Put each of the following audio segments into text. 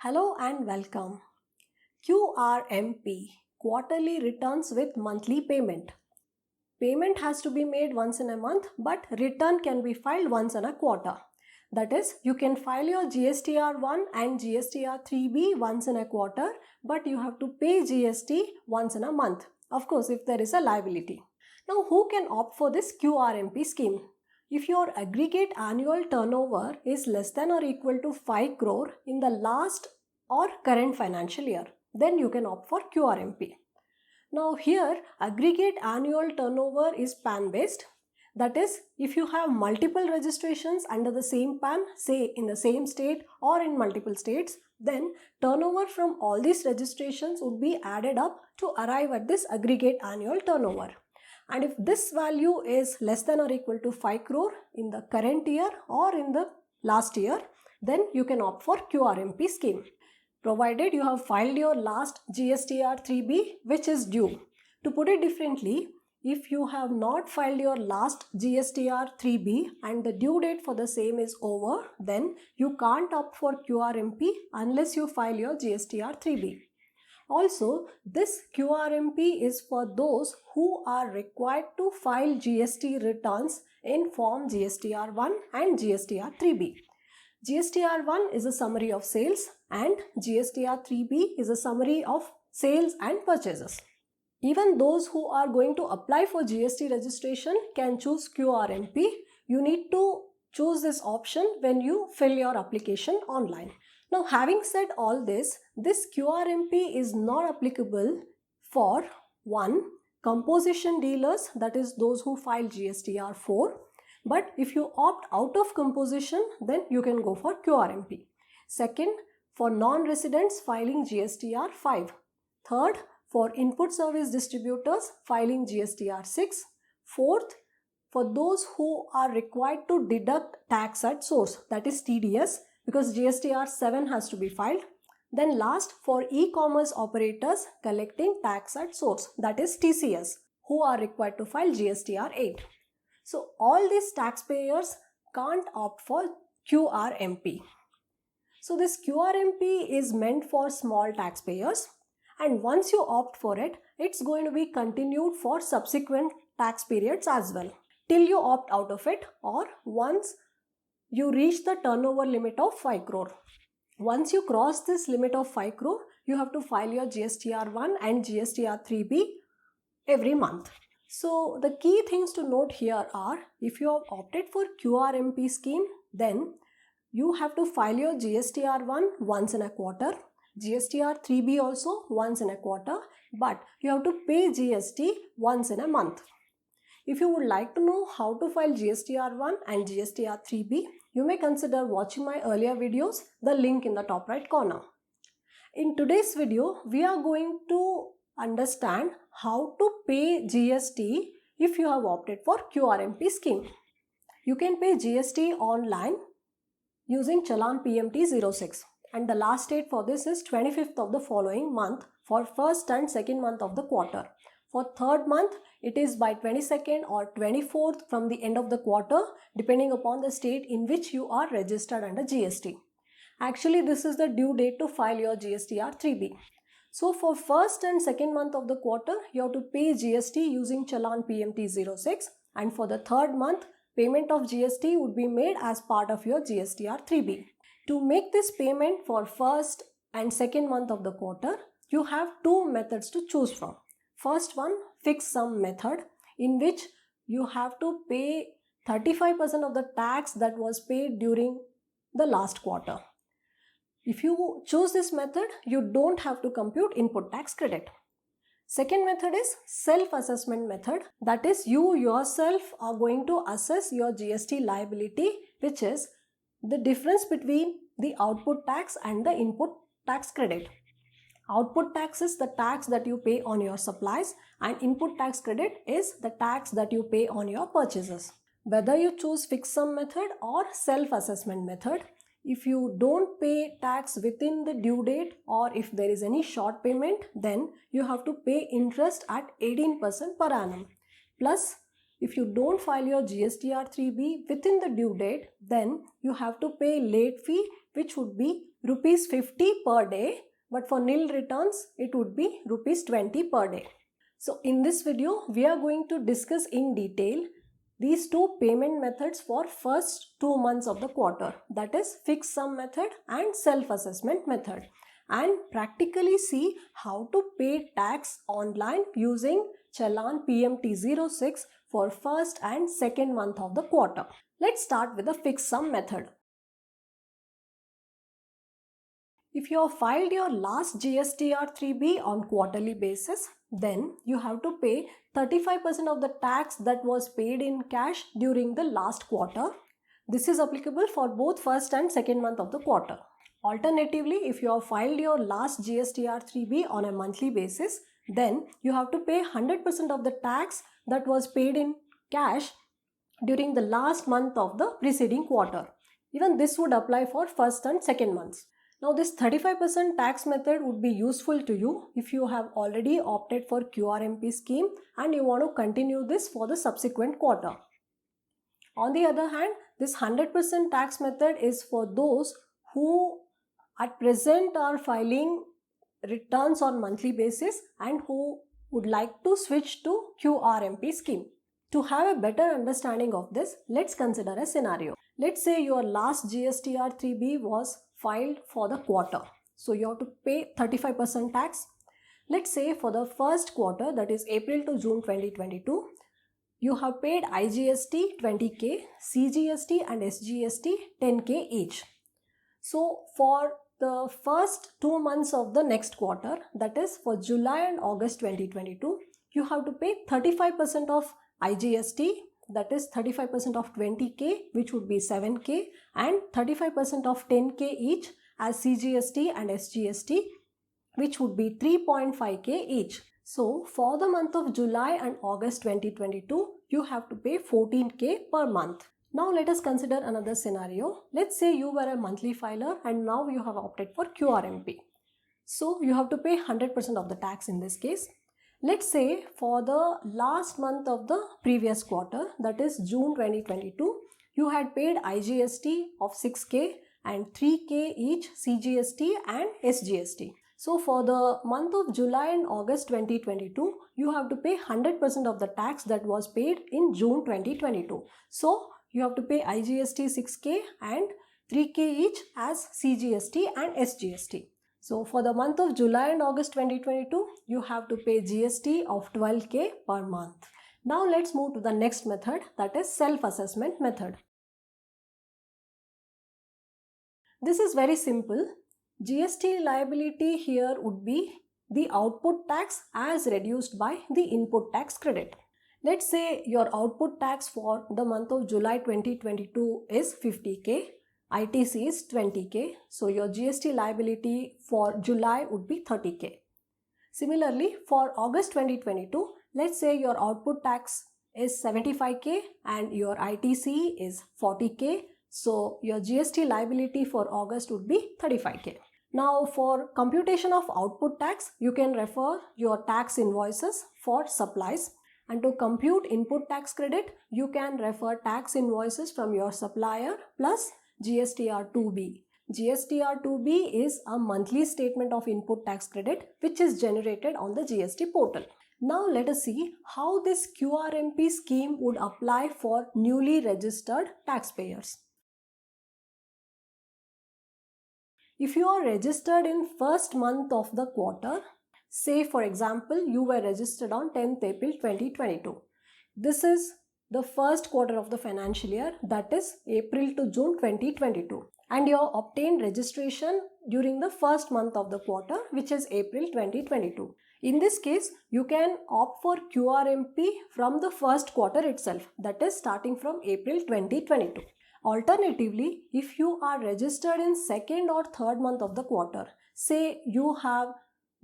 Hello and welcome. QRMP, quarterly returns with monthly payment. Payment has to be made once in a month, but return can be filed once in a quarter. That is, you can file your GSTR1 and GSTR3B once in a quarter, but you have to pay GST once in a month. Of course, if there is a liability. Now, who can opt for this QRMP scheme? If your aggregate annual turnover is less than or equal to 5 crore in the last or current financial year, then you can opt for QRMP. Now here, aggregate annual turnover is PAN based. That is, if you have multiple registrations under the same PAN, say in the same state or in multiple states, then turnover from all these registrations would be added up to arrive at this aggregate annual turnover. And if this value is less than or equal to 5 crore in the current year or in the last year, then you can opt for QRMP scheme, provided you have filed your last GSTR3B which is due. To put it differently, if you have not filed your last GSTR3B and the due date for the same is over, then you can't opt for QRMP unless you file your GSTR3B. Also, this QRMP is for those who are required to file GST returns in form GSTR1 and GSTR3B. GSTR1 is a summary of sales and GSTR3B is a summary of sales and purchases. Even those who are going to apply for GST registration can choose QRMP. You need to choose this option when you fill your application online. Now, having said all this QRMP is not applicable for 1. Composition dealers, that is those who file GSTR4. But if you opt out of composition, then you can go for QRMP. Second, for non-residents filing GSTR5. Third, for input service distributors filing GSTR6. Fourth, for those who are required to deduct tax at source, that is TDS, because GSTR7 has to be filed. Then last, for e-commerce operators collecting tax at source, that is TCS, who are required to file GSTR8. So all these taxpayers can't opt for QRMP. So this QRMP is meant for small taxpayers, and once you opt for it, it's going to be continued for subsequent tax periods as well, till you opt out of it or once you reach the turnover limit of 5 crore. Once you cross this limit of 5 crore, you have to file your GSTR1 and GSTR3B every month. So the key things to note here are, if you have opted for QRMP scheme, then you have to file your GSTR1 once in a quarter, GSTR3B also once in a quarter, but you have to pay GST once in a month. If you would like to know how to file GSTR1 and GSTR3B, you may consider watching my earlier videos, the link in the top right corner. In today's video, we are going to understand how to pay GST if you have opted for QRMP scheme. You can pay GST online using Challan PMT 06, and the last date for this is 25th of the following month for first and second month of the quarter. For third month, it is by 22nd or 24th from the end of the quarter, depending upon the state in which you are registered under GST. Actually, this is the due date to file your GSTR3B. So for first and second month of the quarter, you have to pay GST using Challan PMT 06, and for the third month, payment of GST would be made as part of your GSTR3B. To make this payment for first and second month of the quarter, you have two methods to choose from. First one, fixed sum method, in which you have to pay 35% of the tax that was paid during the last quarter. If you choose this method, you don't have to compute input tax credit. Second method is self-assessment method. That is, you yourself are going to assess your GST liability, which is the difference between the output tax and the input tax credit. Output tax is the tax that you pay on your supplies, and input tax credit is the tax that you pay on your purchases. Whether you choose fixed sum method or self-assessment method, if you don't pay tax within the due date or if there is any short payment, then you have to pay interest at 18% per annum. Plus, if you don't file your GSTR 3B within the due date, then you have to pay late fee, which would be rupees 50 per day, but for nil returns, it would be rupees 20 per day. So in this video, we are going to discuss in detail these two payment methods for first 2 months of the quarter, that is fixed sum method and self-assessment method, and practically see how to pay tax online using Challan PMT06 for first and second month of the quarter. Let's start with the fixed sum method. If you have filed your last GSTR 3B on quarterly basis, then you have to pay 35% of the tax that was paid in cash during the last quarter. This is applicable for both first and second month of the quarter. Alternatively, if you have filed your last GSTR 3B on a monthly basis, then you have to pay 100% of the tax that was paid in cash during the last month of the preceding quarter. Even this would apply for first and second months. Now this 35% tax method would be useful to you if you have already opted for QRMP scheme and you want to continue this for the subsequent quarter. On the other hand, this 100% tax method is for those who at present are filing returns on monthly basis and who would like to switch to QRMP scheme. To have a better understanding of this, let's consider a scenario. Let's say your last GSTR 3B was filed for the quarter. So you have to pay 35% tax. Let's say for the first quarter, that is April to June 2022, you have paid IGST 20k, CGST and SGST 10k each. So for the first 2 months of the next quarter, that is for July and August 2022, you have to pay 35% of IGST, that is 35% of 20k, which would be 7k, and 35% of 10k each as CGST and SGST, which would be 3.5k each. So for the month of July and August 2022, you have to pay 14k per month. Now let us consider another scenario. Let's say you were a monthly filer and now you have opted for QRMP. So you have to pay 100% of the tax in this case. Let's say for the last month of the previous quarter, that is June 2022, you had paid IGST of 6k and 3k each CGST and SGST. So for the month of July and August 2022, you have to pay 100% of the tax that was paid in June 2022. So you have to pay IGST 6k and 3k each as CGST and SGST. So for the month of July and August 2022, you have to pay GST of 12k per month. Now let's move to the next method, that is self-assessment method. This is very simple. GST liability here would be the output tax as reduced by the input tax credit. Let's say your output tax for the month of July 2022 is 50k. ITC is 20k, so your GST liability for July would be 30k. Similarly, for August 2022, let's say your output tax is 75k and your ITC is 40k, so your GST liability for August would be 35k. Now for computation of output tax, you can refer your tax invoices for supplies, and to compute input tax credit, you can refer tax invoices from your supplier plus GSTR 2B. GSTR 2B is a monthly statement of input tax credit which is generated on the GST portal. Now let us see how this QRMP scheme would apply for newly registered taxpayers. If you are registered in first month of the quarter, say for example you were registered on 10th April 2022. This is the first quarter of the financial year, that is April to June 2022, and you obtained registration during the first month of the quarter, which is April 2022. In this case, you can opt for QRMP from the first quarter itself, that is starting from April 2022. Alternatively, if you are registered in second or third month of the quarter, say you have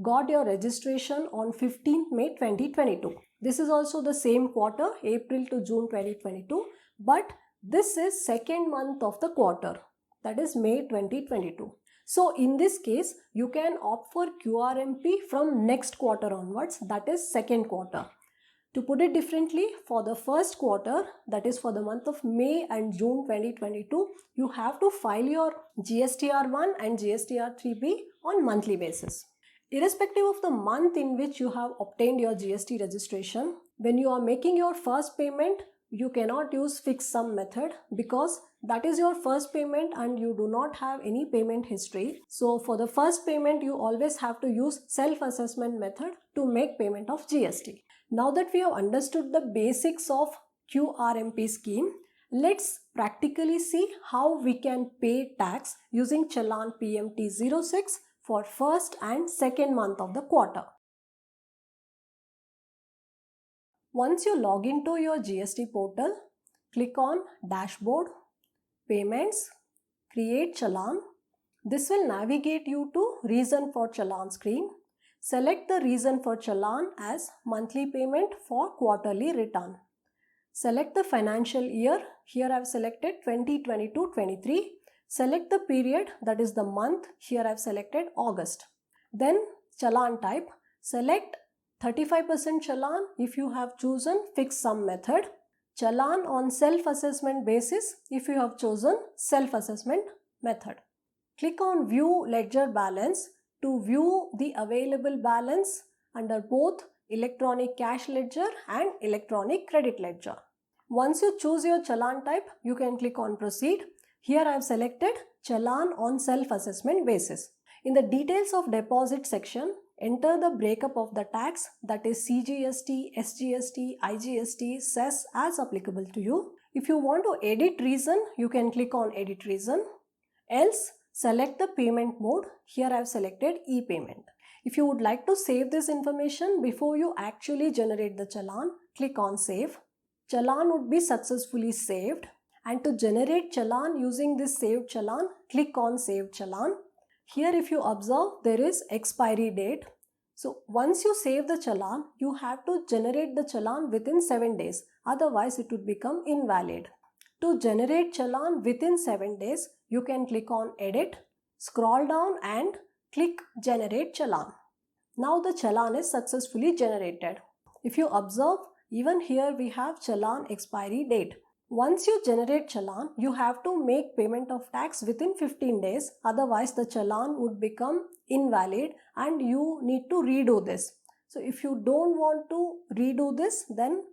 got your registration on 15th May 2022. This is also the same quarter, April to June 2022, but this is second month of the quarter, that is May 2022. So in this case, you can opt for QRMP from next quarter onwards, that is second quarter. To put it differently, for the first quarter, that is for the month of May and June 2022, you have to file your GSTR1 and GSTR3B on monthly basis. Irrespective of the month in which you have obtained your GST registration, when you are making your first payment, you cannot use fixed sum method because that is your first payment and you do not have any payment history. So for the first payment, you always have to use self-assessment method to make payment of GST. Now that we have understood the basics of QRMP scheme, let's practically see how we can pay tax using Challan PMT06 for first and second month of the quarter. Once you log into your GST portal, click on Dashboard, Payments, Create Challan. This will navigate you to Reason for Challan screen. Select the reason for Challan as monthly payment for quarterly return. Select the financial year. Here I have selected 2022-23. Select the period, that is the month. Here I have selected August. Then Challan type. Select 35% Challan if you have chosen fixed sum method. Challan on self-assessment basis if you have chosen self-assessment method. Click on View Ledger Balance to view the available balance under both electronic cash ledger and electronic credit ledger. Once you choose your Challan type, you can click on Proceed. Here I have selected Challan on self-assessment basis. In the details of deposit section, enter the breakup of the tax, that is CGST, SGST, IGST, cess as applicable to you. If you want to edit reason, you can click on Edit Reason. Else, select the payment mode. Here I have selected e-payment. If you would like to save this information before you actually generate the Challan, click on Save. Challan would be successfully saved. And to generate Challan using this saved Challan, click on Save Challan. Here if you observe, there is expiry date. So once you save the Challan, you have to generate the Challan within 7 days. Otherwise it would become invalid. To generate Challan within 7 days, you can click on Edit, scroll down and click Generate Challan. Now the Challan is successfully generated. If you observe, even here we have Challan expiry date. Once you generate Challan, you have to make payment of tax within 15 days. Otherwise the Challan would become invalid and you need to redo this. So if you don't want to redo this, then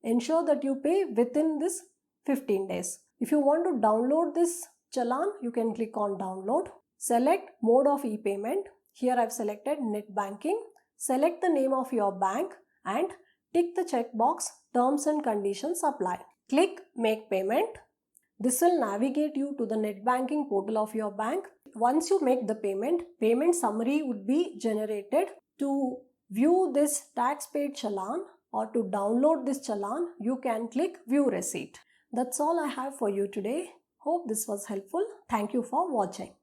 ensure that you pay within this 15 days. If you want to download this Challan, you can click on Download. Select Mode of e-payment. Here I have selected Net Banking. Select the name of your bank and tick the checkbox Terms and Conditions Apply. Click Make Payment. This will navigate you to the net banking portal of your bank. Once you make the payment, payment summary would be generated. To view this tax paid Challan or to download this Challan, you can click View Receipt. That's all I have for you today. Hope this was helpful. Thank you for watching.